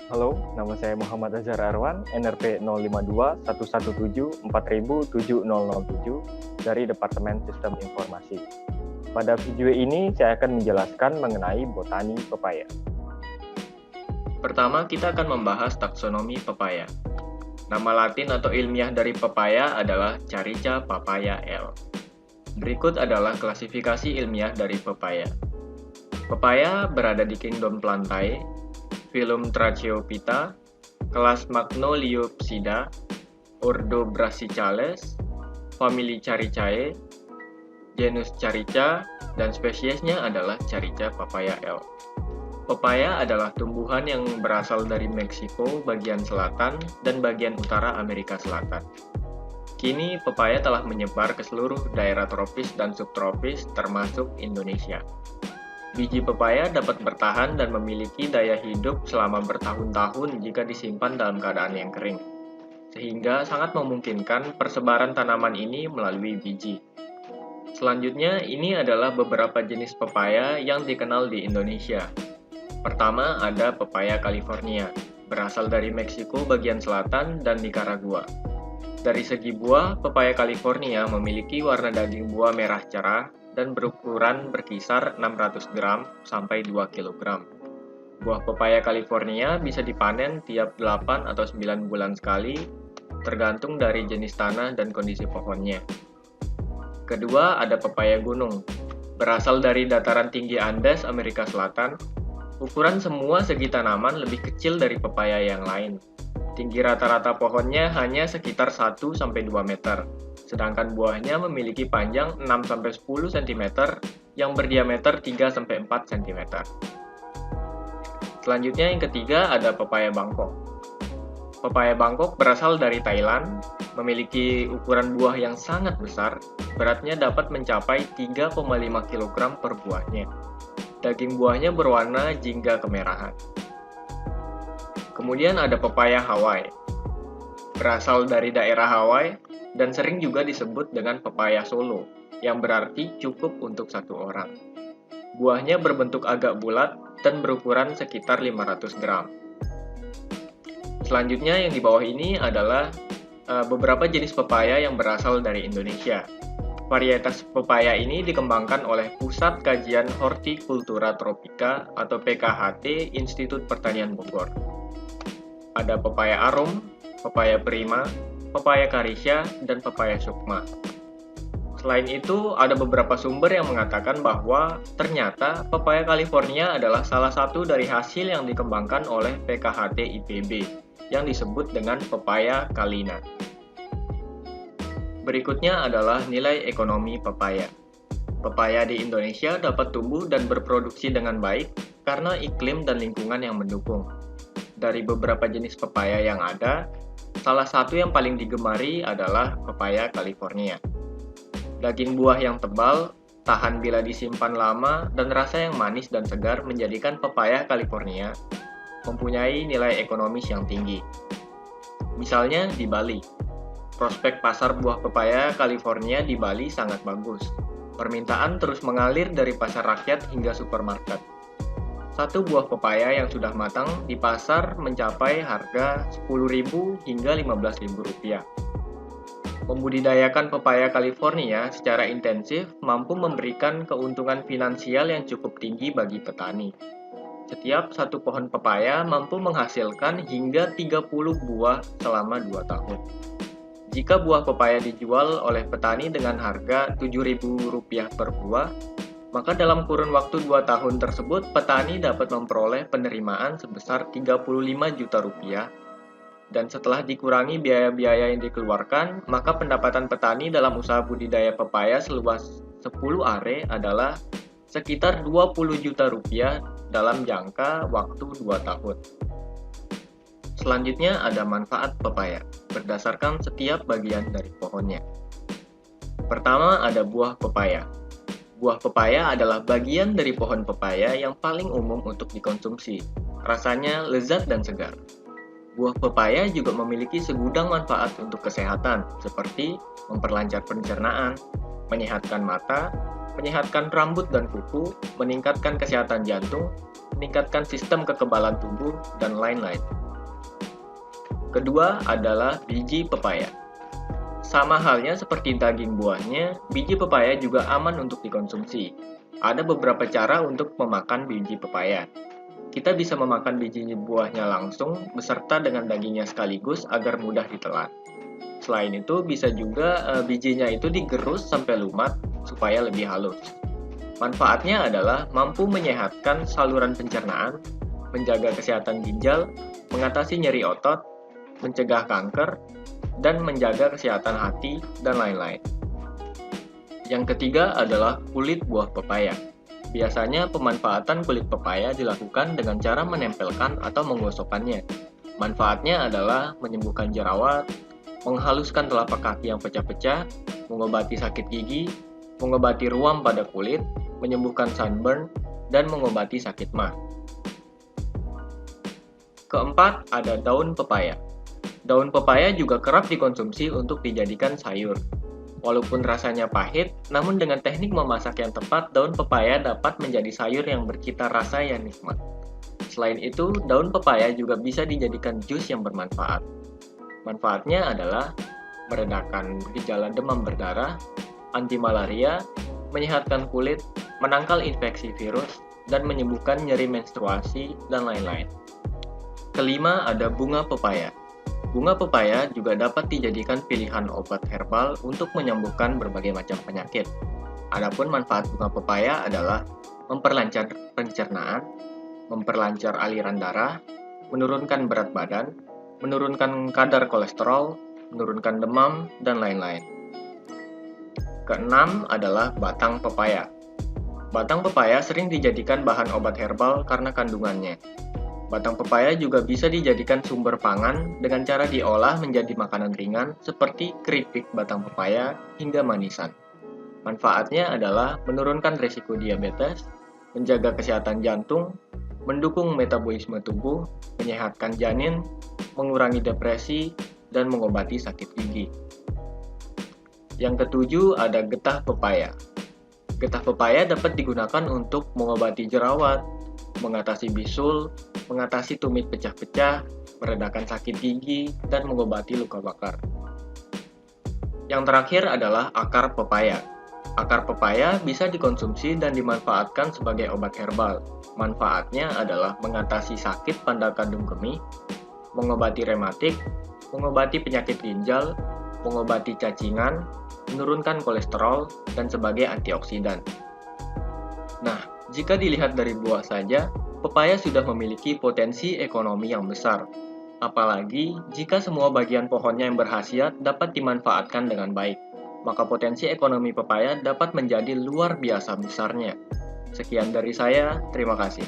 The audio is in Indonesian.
Halo, nama saya Muhammad Azhar Arwan, NRP 052-117-4000-7007 dari Departemen Sistem Informasi. Pada video ini, saya akan menjelaskan mengenai botani pepaya. Pertama, kita akan membahas taksonomi pepaya. Nama latin atau ilmiah dari pepaya adalah Carica papaya L. Berikut adalah klasifikasi ilmiah dari pepaya. Pepaya berada di kingdom Plantae, filum Tracheophyta, kelas Magnoliopsida, ordo Brassicales, famili Caricae, genus Carica, dan spesiesnya adalah Carica papaya L. Pepaya adalah tumbuhan yang berasal dari Meksiko bagian selatan dan bagian utara Amerika Selatan. Kini, pepaya telah menyebar ke seluruh daerah tropis dan subtropis termasuk Indonesia. Biji pepaya dapat bertahan dan memiliki daya hidup selama bertahun-tahun jika disimpan dalam keadaan yang kering, sehingga sangat memungkinkan persebaran tanaman ini melalui biji. Selanjutnya, ini adalah beberapa jenis pepaya yang dikenal di Indonesia. Pertama, ada pepaya California, berasal dari Meksiko bagian selatan dan Nicaragua. Dari segi buah, pepaya California memiliki warna daging buah merah cerah dan berukuran berkisar 600 gram sampai 2 kg. Buah pepaya California bisa dipanen tiap 8 atau 9 bulan sekali, tergantung dari jenis tanah dan kondisi pohonnya. Kedua, ada pepaya gunung, berasal dari dataran tinggi Andes, Amerika Selatan. Ukuran semua segi tanaman lebih kecil dari pepaya yang lain. Tinggi rata-rata pohonnya hanya sekitar 1-2 meter, sedangkan buahnya memiliki panjang 6-10 cm yang berdiameter 3-4 cm. Selanjutnya yang ketiga ada pepaya Bangkok. Pepaya Bangkok berasal dari Thailand, memiliki ukuran buah yang sangat besar, beratnya dapat mencapai 3,5 kg per buahnya. Daging buahnya berwarna jingga kemerahan. Kemudian ada pepaya Hawaii. Berasal dari daerah Hawaii dan sering juga disebut dengan pepaya Solo, yang berarti cukup untuk satu orang. Buahnya berbentuk agak bulat dan berukuran sekitar 500 gram. Selanjutnya yang di bawah ini adalah beberapa jenis pepaya yang berasal dari Indonesia. Varietas pepaya ini dikembangkan oleh Pusat Kajian Hortikultura Tropika atau PKHT Institut Pertanian Bogor. Ada pepaya arum, pepaya prima, pepaya karisya, dan pepaya sukma. Selain itu, ada beberapa sumber yang mengatakan bahwa ternyata pepaya California adalah salah satu dari hasil yang dikembangkan oleh PKHT IPB yang disebut dengan pepaya Kalina. Berikutnya adalah nilai ekonomi pepaya. Pepaya di Indonesia dapat tumbuh dan berproduksi dengan baik karena iklim dan lingkungan yang mendukung. Dari beberapa jenis pepaya yang ada, salah satu yang paling digemari adalah pepaya California. Daging buah yang tebal, tahan bila disimpan lama, dan rasa yang manis dan segar menjadikan pepaya California mempunyai nilai ekonomis yang tinggi. Misalnya di Bali. Prospek pasar buah pepaya California di Bali sangat bagus. Permintaan terus mengalir dari pasar rakyat hingga supermarket. Satu buah pepaya yang sudah matang di pasar mencapai harga Rp10.000 hingga Rp15.000. Membudidayakan pepaya California secara intensif mampu memberikan keuntungan finansial yang cukup tinggi bagi petani. Setiap satu pohon pepaya mampu menghasilkan hingga 30 buah selama 2 tahun. Jika buah pepaya dijual oleh petani dengan harga Rp7.000 per buah, maka dalam kurun waktu 2 tahun tersebut, petani dapat memperoleh penerimaan sebesar Rp35 juta. Dan setelah dikurangi biaya-biaya yang dikeluarkan, maka pendapatan petani dalam usaha budidaya pepaya seluas 10 are adalah sekitar Rp20 juta dalam jangka waktu 2 tahun. Selanjutnya ada manfaat pepaya, berdasarkan setiap bagian dari pohonnya. Pertama ada buah pepaya. Buah pepaya adalah bagian dari pohon pepaya yang paling umum untuk dikonsumsi. Rasanya lezat dan segar. Buah pepaya juga memiliki segudang manfaat untuk kesehatan, seperti memperlancar pencernaan, menyehatkan mata, menyehatkan rambut dan kuku, meningkatkan kesehatan jantung, meningkatkan sistem kekebalan tubuh, dan lain-lain. Kedua adalah biji pepaya. Sama halnya seperti daging buahnya, biji pepaya juga aman untuk dikonsumsi. Ada beberapa cara untuk memakan biji pepaya. Kita bisa memakan biji buahnya langsung beserta dengan dagingnya sekaligus agar mudah ditelan. Selain itu, bisa juga bijinya itu digerus sampai lumat supaya lebih halus. Manfaatnya adalah mampu menyehatkan saluran pencernaan, menjaga kesehatan ginjal, mengatasi nyeri otot, mencegah kanker, dan menjaga kesehatan hati, dan lain-lain. Yang ketiga adalah kulit buah pepaya. Biasanya pemanfaatan kulit pepaya dilakukan dengan cara menempelkan atau menggosokkannya. Manfaatnya adalah menyembuhkan jerawat, menghaluskan telapak kaki yang pecah-pecah, mengobati sakit gigi, mengobati ruam pada kulit, menyembuhkan sunburn, dan mengobati sakit mah. Keempat, ada daun pepaya. Daun pepaya juga kerap dikonsumsi untuk dijadikan sayur. Walaupun rasanya pahit, namun dengan teknik memasak yang tepat, daun pepaya dapat menjadi sayur yang bercita rasa yang nikmat. Selain itu, daun pepaya juga bisa dijadikan jus yang bermanfaat. Manfaatnya adalah meredakan gejala demam berdarah, anti malaria, menyehatkan kulit, menangkal infeksi virus, dan menyembuhkan nyeri menstruasi, dan lain-lain. Kelima, ada bunga pepaya. Bunga pepaya juga dapat dijadikan pilihan obat herbal untuk menyembuhkan berbagai macam penyakit. Adapun manfaat bunga pepaya adalah memperlancar pencernaan, memperlancar aliran darah, menurunkan berat badan, menurunkan kadar kolesterol, menurunkan demam, dan lain-lain. Keenam adalah batang pepaya. Batang pepaya sering dijadikan bahan obat herbal karena kandungannya. Batang pepaya juga bisa dijadikan sumber pangan dengan cara diolah menjadi makanan ringan seperti keripik batang pepaya hingga manisan. Manfaatnya adalah menurunkan risiko diabetes, menjaga kesehatan jantung, mendukung metabolisme tubuh, menyehatkan janin, mengurangi depresi, dan mengobati sakit gigi. Yang ketujuh ada getah pepaya. Getah pepaya dapat digunakan untuk mengobati jerawat, mengatasi bisul, mengatasi tumit pecah-pecah, meredakan sakit gigi, dan mengobati luka bakar. Yang terakhir adalah akar pepaya. Akar pepaya bisa dikonsumsi dan dimanfaatkan sebagai obat herbal. Manfaatnya adalah mengatasi sakit pada kandung kemih, mengobati rematik, mengobati penyakit ginjal, mengobati cacingan, menurunkan kolesterol, dan sebagai antioksidan. Nah, jika dilihat dari buah saja, pepaya sudah memiliki potensi ekonomi yang besar. Apalagi jika semua bagian pohonnya yang berkhasiat dapat dimanfaatkan dengan baik, maka potensi ekonomi pepaya dapat menjadi luar biasa besarnya. Sekian dari saya, terima kasih.